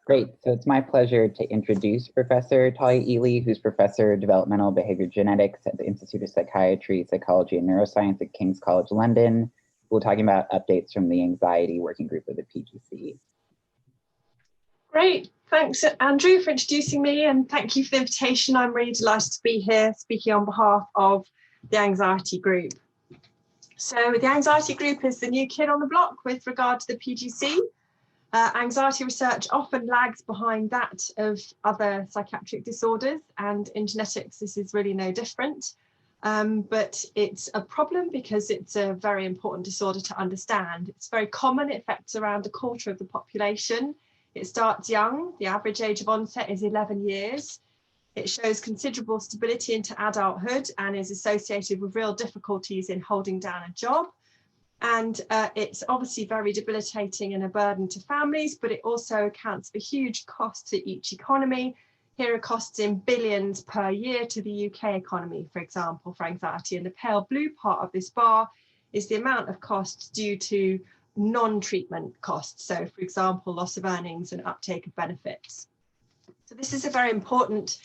Great. So it's my pleasure to introduce Professor Thalia Eley, who's Professor of Developmental Behavior Genetics at the Institute of Psychiatry, Psychology, and Neuroscience at King's College London. We're talking about updates from the anxiety working group of the PGC. Great. Thanks, Andrew, for introducing me, and thank you for the invitation. I'm really delighted to be here speaking on behalf of the anxiety group. So the anxiety group is the new kid on the block with regard to the PGC. Anxiety research often lags behind that of other psychiatric disorders, and in genetics this is really no different. But it's a problem because it's a very important disorder to understand. It's very common, it affects around a quarter of the population. It starts young, the average age of onset is 11 years. It shows considerable stability into adulthood and is associated with real difficulties in holding down a job. And it's obviously very debilitating and a burden to families, but it also accounts for huge costs to each economy. Here are costs in billions per year to the UK economy, for example, for anxiety. And the pale blue part of this bar is the amount of costs due to non-treatment costs. So, for example, loss of earnings and uptake of benefits. So this is a very important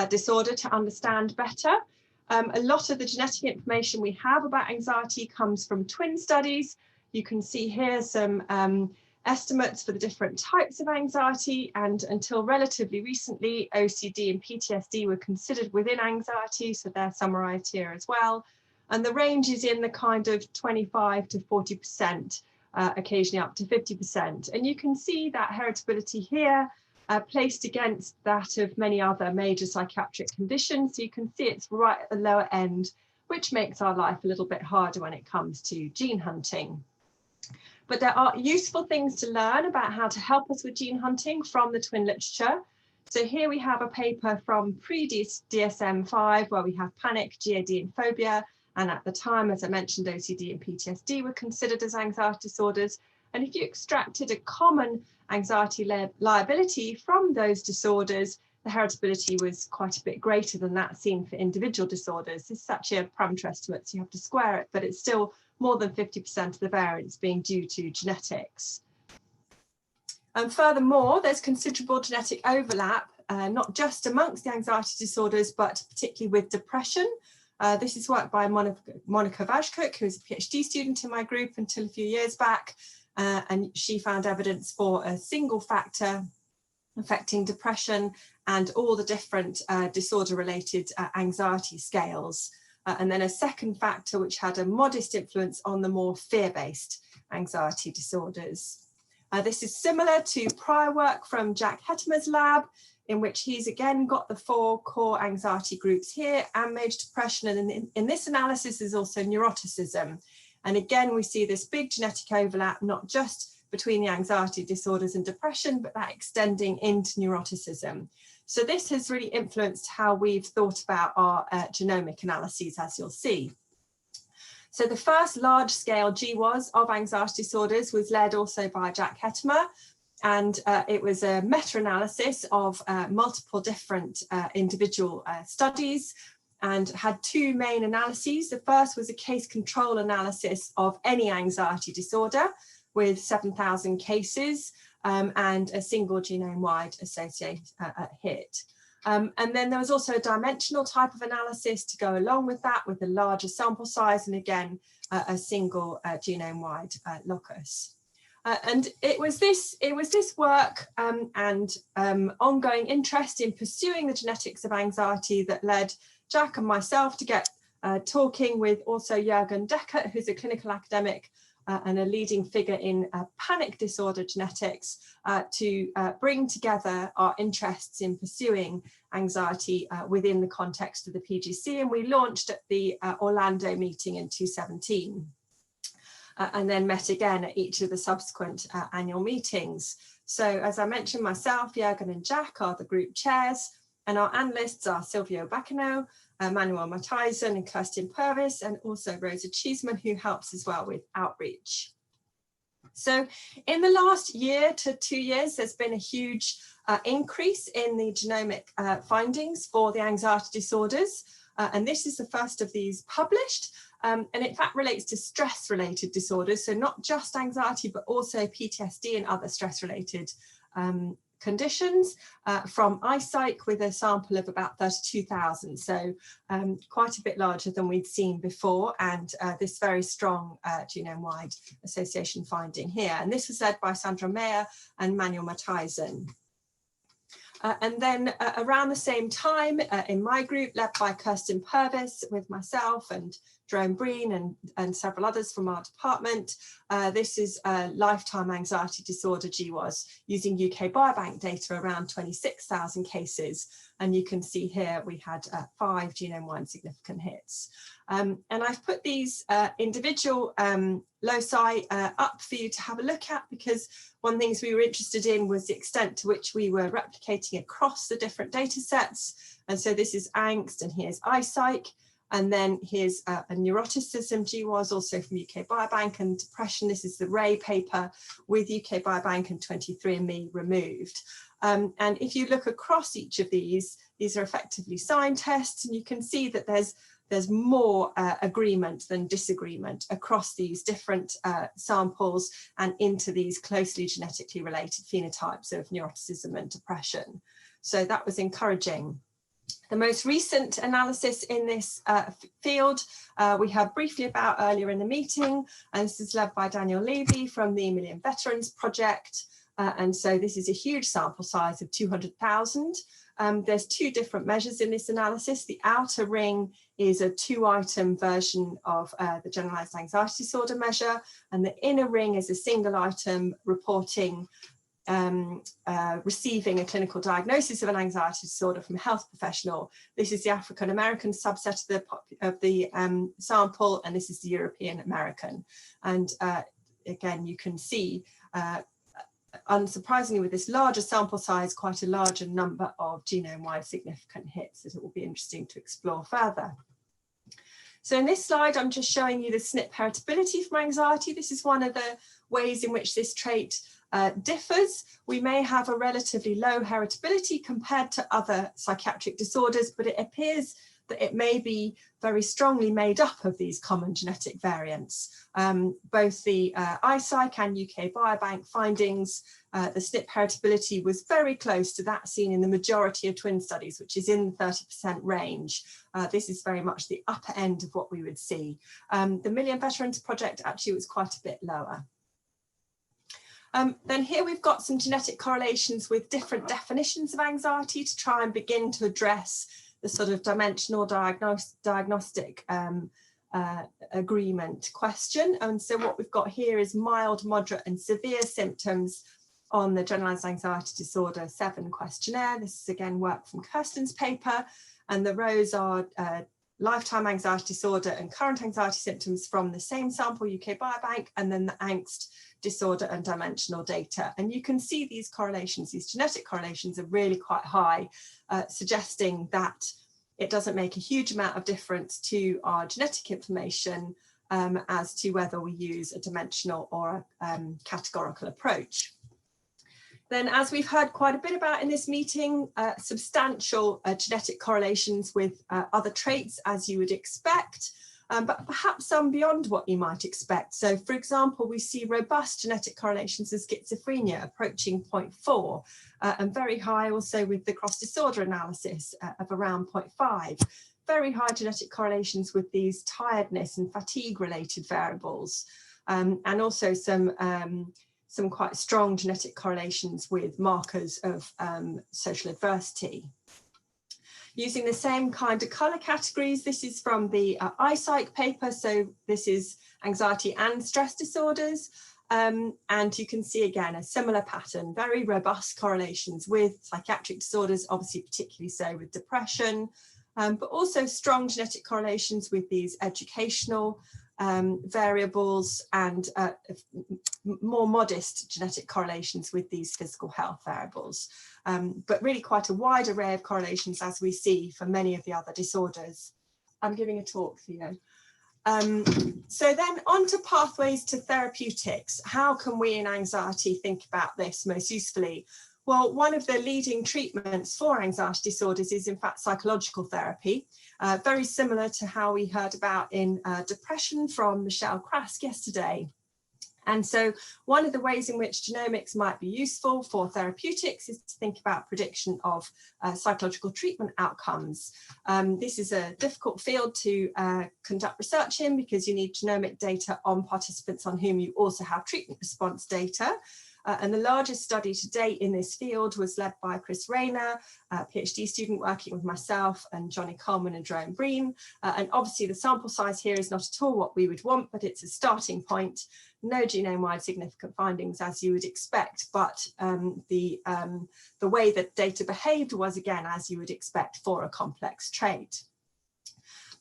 disorder to understand better. A lot of the genetic information we have about anxiety comes from twin studies. You can see here some estimates for the different types of anxiety, and until relatively recently, OCD and PTSD were considered within anxiety, so they're summarized here as well. And the range is in the kind of 25 to 40%, occasionally up to 50%. And you can see that heritability here, placed against that of many other major psychiatric conditions. So you can see it's right at the lower end, which makes our life a little bit harder when it comes to gene hunting. But there are useful things to learn about how to help us with gene hunting from the twin literature. So here we have a paper from pre-DSM-5 where we have panic, GAD, and phobia. And at the time, as I mentioned, OCD and PTSD were considered as anxiety disorders. And if you extracted a common anxiety liability from those disorders, the heritability was quite a bit greater than that seen for individual disorders. This is actually a parameter estimate, so you have to square it, but it's still more than 50% of the variance being due to genetics. And furthermore, there's considerable genetic overlap, not just amongst the anxiety disorders, but particularly with depression. This is work by Monica Vajkuk, who was a PhD student in my group until a few years back. And she found evidence for a single factor affecting depression and all the different disorder-related anxiety scales. And then a second factor which had a modest influence on the more fear-based anxiety disorders. This is similar to prior work from Jack Hettimer's lab, in which he's again got the 4 core anxiety groups here and major depression. And in this analysis is also neuroticism. And again, we see this big genetic overlap, not just between the anxiety disorders and depression, but that extending into neuroticism. So this has really influenced how we've thought about our genomic analyses, as you'll see. So the first large-scale GWAS of anxiety disorders was led also by Jack Hettimer, and it was a meta-analysis of multiple different individual studies, and had 2 main analyses. The first was a case control analysis of any anxiety disorder with 7,000 cases and a single genome-wide associated hit. And then there was also a dimensional type of analysis to go along with that, with a larger sample size, and again, a single genome-wide locus. And it was this work and ongoing interest in pursuing the genetics of anxiety that led Jack and myself to get talking with also Jürgen Deckert, who's a clinical academic and a leading figure in panic disorder genetics, to bring together our interests in pursuing anxiety within the context of the PGC. And we launched at the Orlando meeting in 2017. And then met again at each of the subsequent annual meetings. So as I mentioned, myself, Jürgen and Jack are the group chairs, and our analysts are Silvio Bacano, Manuel Matthijsen and Kirsten Purvis, and also Rosa Cheeseman, who helps as well with outreach. So in the last year to 2 years, there's been a huge increase in the genomic findings for the anxiety disorders. And this is the first of these published. And in fact relates to stress-related disorders, so not just anxiety, but also PTSD and other stress-related conditions from iPSYCH with a sample of about 32,000. So quite a bit larger than we'd seen before, and this very strong genome-wide association finding here. And this was led by Sandra Meyer and Manuel Matthijsen. And then around the same time in my group, led by Kirsten Purvis with myself and Jerome Breen and several others from our department, this is lifetime anxiety disorder GWAS using UK Biobank data, around 26,000 cases. And you can see here we had 5 genome-wide significant hits. And I've put these individual loci up for you to have a look at, because one of the things we were interested in was the extent to which we were replicating across the different data sets. And so this is angst, and here's iPSYCH, and then here's a neuroticism GWAS, also from UK Biobank, and depression. This is the Ray paper with UK Biobank and 23andMe removed. And if you look across each of these are effectively sign tests, and you can see that there's more agreement than disagreement across these different samples and into these closely genetically related phenotypes of neuroticism and depression. So that was encouraging. The most recent analysis in this field we heard briefly about earlier in the meeting, and this is led by Daniel Levy from the Veterans Proje. And so this is a huge sample size of 200,000. There's 2 different measures in this analysis. The outer ring is a 2-item version of the generalized anxiety disorder measure, and the inner ring is a single item reporting receiving a clinical diagnosis of an anxiety disorder from a health professional. This is the African American subset of the sample, and this is the European American. And again, you can see unsurprisingly, with this larger sample size, quite a larger number of genome-wide significant hits that it will be interesting to explore further. So in this slide, I'm just showing you the SNP heritability from anxiety. This is one of the ways in which this trait differs. We may have a relatively low heritability compared to other psychiatric disorders, but it appears that it may be very strongly made up of these common genetic variants. Both the iPSYCH and UK Biobank findings, the SNP heritability was very close to that seen in the majority of twin studies, which is in the 30% range. This is very much the upper end of what we would see. The Million Veterans Project actually was quite a bit lower. Then here we've got some genetic correlations with different definitions of anxiety to try and begin to address the sort of dimensional diagnostic agreement question. And so what we've got here is mild, moderate and severe symptoms on the Generalized Anxiety Disorder 7 questionnaire. This is again work from Kirsten's paper, and the rows are lifetime anxiety disorder and current anxiety symptoms from the same sample, UK Biobank, and then the angst disorder and dimensional data. And you can see these correlations, these genetic correlations are really quite high, suggesting that it doesn't make a huge amount of difference to our genetic information as to whether we use a dimensional or a categorical approach. Then, as we've heard quite a bit about in this meeting, substantial genetic correlations with other traits, as you would expect, but perhaps some beyond what you might expect. So, for example, we see robust genetic correlations with schizophrenia approaching 0.4, and very high also with the cross-disorder analysis of around 0.5. Very high genetic correlations with these tiredness and fatigue-related variables, and also some quite strong genetic correlations with markers of social adversity. Using the same kind of colour categories, this is from the iPSYCH paper, so this is anxiety and stress disorders, and you can see again a similar pattern, very robust correlations with psychiatric disorders, obviously particularly so with depression, but also strong genetic correlations with these educational variables and more modest genetic correlations with these physical health variables, but really quite a wide array of correlations as we see for many of the other disorders. I'm giving a talk, Theo. So then on to pathways to therapeutics. How can we in anxiety think about this most usefully? Well, one of the leading treatments for anxiety disorders is in fact psychological therapy, very similar to how we heard about in depression from Michelle Krask yesterday. And so one of the ways in which genomics might be useful for therapeutics is to think about prediction of psychological treatment outcomes. This is a difficult field to conduct research in because you need genomic data on participants on whom you also have treatment response data. And the largest study to date in this field was led by Chris Rayner, a PhD student working with myself and Johnny Coleman and Jerome Breen. And obviously the sample size here is not at all what we would want, but it's a starting point. No genome-wide significant findings as you would expect, but the way that data behaved was again as you would expect for a complex trait.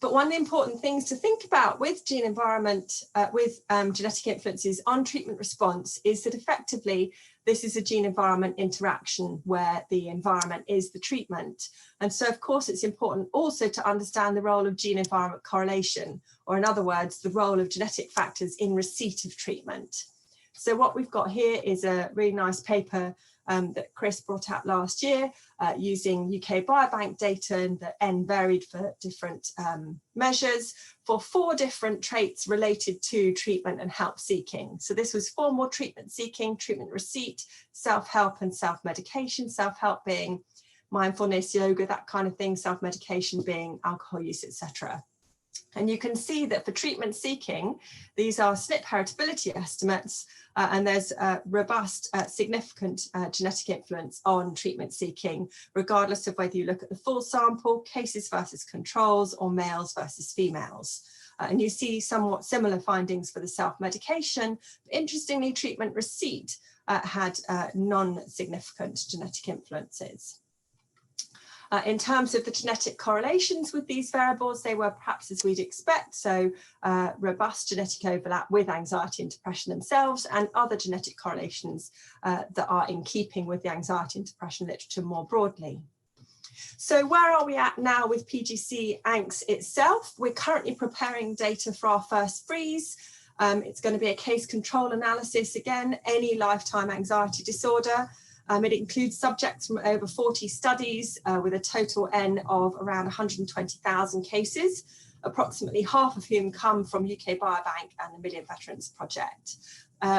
But one of the important things to think about with gene environment, with genetic influences on treatment response is that effectively this is a gene environment interaction where the environment is the treatment. And so of course it's important also to understand the role of gene environment correlation, or in other words, the role of genetic factors in receipt of treatment. So what we've got here is a really nice paper that Chris brought out last year using UK Biobank data, and the N varied for different measures for 4 different traits related to treatment and help seeking. So this was formal treatment seeking, treatment receipt, self-help and self-medication, self-help being mindfulness, yoga, that kind of thing, self-medication being alcohol use, etc. And you can see that for treatment seeking, these are SNP heritability estimates, and there's a robust, significant genetic influence on treatment seeking, regardless of whether you look at the full sample, cases versus controls, or males versus females. And you see somewhat similar findings for the self-medication. Interestingly, treatment receipt had non-significant genetic influences. In terms of the genetic correlations with these variables, they were perhaps as we'd expect, so robust genetic overlap with anxiety and depression themselves, and other genetic correlations that are in keeping with the anxiety and depression literature more broadly. So where are we at now with PGC-ANX itself? We're currently preparing data for our first freeze. It's going to be a case control analysis, again, any lifetime anxiety disorder. It includes subjects from over 40 studies with a total N of around 120,000 cases, approximately half of whom come from UK Biobank and the Million Veterans Project.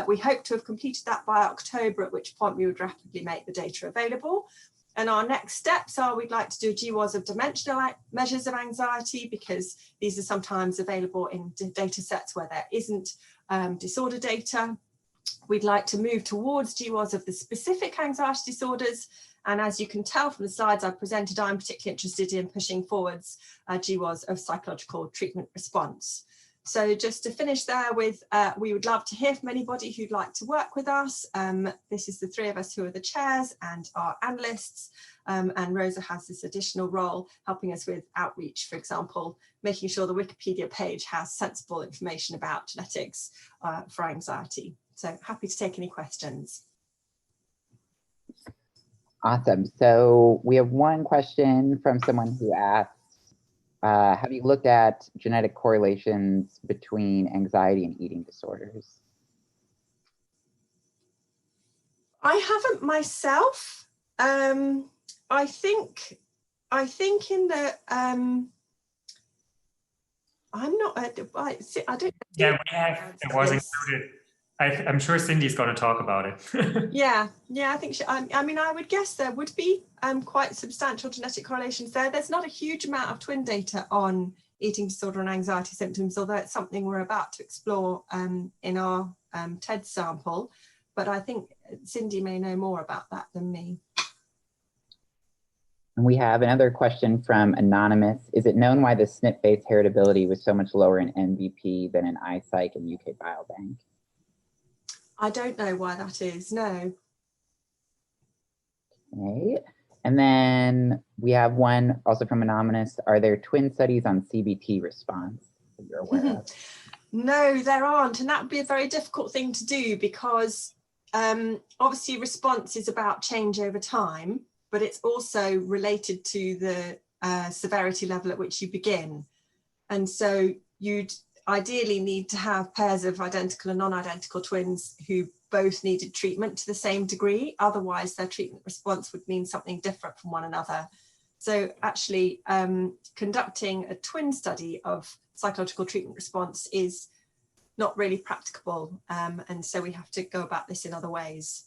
We hope to have completed that by October, at which point we would rapidly make the data available. And our next steps are we'd like to do GWAS of dimensional measures of anxiety, because these are sometimes available in data sets where there isn't disorder data. We'd like to move towards GWAS of the specific anxiety disorders. And as you can tell from the slides I presented, I'm particularly interested in pushing forwards GWAS of psychological treatment response. So just to finish there with, we would love to hear from anybody who'd like to work with us. This is the 3 of us who are the chairs and our analysts. And Rosa has this additional role helping us with outreach, for example, making sure the Wikipedia page has sensible information about genetics for anxiety. So happy to take any questions. Awesome. So we have one question from someone who asks, have you looked at genetic correlations between anxiety and eating disorders? I haven't myself. I think in the I'm not. I don't. Yeah, we have. It was included. I'm sure Cindy's going to talk about it. yeah, I think I mean, I would guess there would be quite substantial genetic correlations there. There's not a huge amount of twin data on eating disorder and anxiety symptoms, although it's something we're about to explore in our TED sample. But I think Cindy may know more about that than me. And we have another question from Anonymous. Is it known why the SNP-based heritability was so much lower in MVP than in iPSYCH and UK Biobank? I don't know why that is, no. Okay. And then we have one also from Anonymous. Are there twin studies on CBT response that you're aware of? No, there aren't. And that would be a very difficult thing to do because obviously response is about change over time, but it's also related to the severity level at which you begin. And so you'd ideally need to have pairs of identical and non-identical twins who both needed treatment to the same degree. Otherwise, their treatment response would mean something different from one another. So actually conducting a twin study of psychological treatment response is not really practicable. And so we have to go about this in other ways.